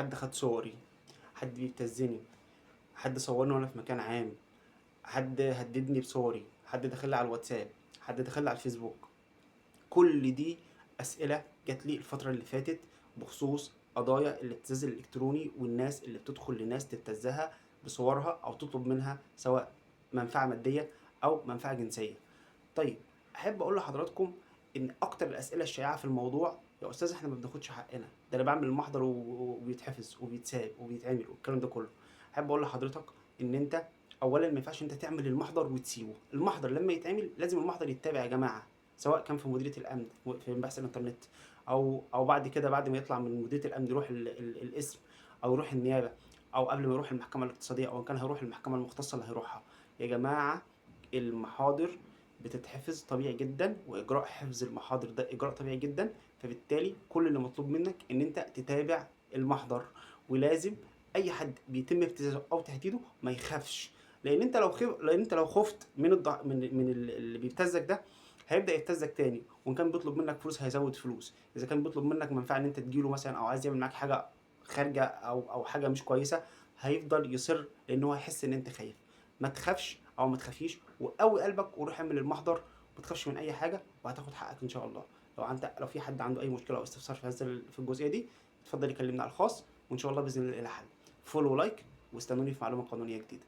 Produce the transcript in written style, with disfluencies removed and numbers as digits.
حد خد صوري، حد بيبتزني، حد صورني وانا في مكان عام، حد هددني بصوري، حد دخل لي على الواتساب، حد دخل لي على الفيسبوك. كل دي اسئله جات لي الفتره اللي فاتت بخصوص قضايا الابتزاز الالكتروني، والناس اللي بتدخل لناس تبتزها بصورها او تطلب منها سواء منفعه ماديه او منفعه جنسيه. طيب، احب اقول لحضراتكم ان اكتر الاسئله الشائعه في الموضوع: يا استاذ احنا ما بناخدش حقنا، ده انا بعمل المحضر وبيتحفظ وبيتساب وبيتعمل والكلام ده كله. احب اقول لحضرتك ان انت اولا ما ينفعش انت تعمل المحضر وتسيبه. المحضر لما يتعمل لازم المحضر يتابع يا جماعه، سواء كان في مديريه الامن في بحث الانترنت، او بعد كده بعد ما يطلع من مديريه الامن يروح القسم، او يروح النيابه، او قبل ما يروح المحكمه الاقتصاديه، او كان هيروح المحكمه المختصه اللي هيروحها. يا جماعه، المحاضر بتتحفظ طبيعي جدا، واجراء حفظ المحاضر ده اجراء طبيعي جدا. فبالتالي كل اللي مطلوب منك ان انت تتابع المحضر. ولازم اي حد بيتم ابتزازه او تهديده ما يخافش، لان انت لو خفت من اللي بيبتزك ده، هيبدا يبتزك تاني. وان كان بيطلب منك فلوس هيزود فلوس، اذا كان بيطلب منك منفعه ان انت تجيله مثلا، او عايز يعمل معاك حاجه خارجه او حاجه مش كويسه، هيفضل يصر لان هو هيحس ان انت خايف. ما تخافش او ما تخافيش، وقوي قلبك وروح اعمل المحضر. ما تخافش من اي حاجه وهتاخد حقك ان شاء الله. لو في حد عنده اي مشكله او استفسار في الجزئيه دي، اتفضل يكلمنا على الخاص، وان شاء الله باذن الله الى حل. فولو ولايك، واستنوني في معلومه قانونيه جديده.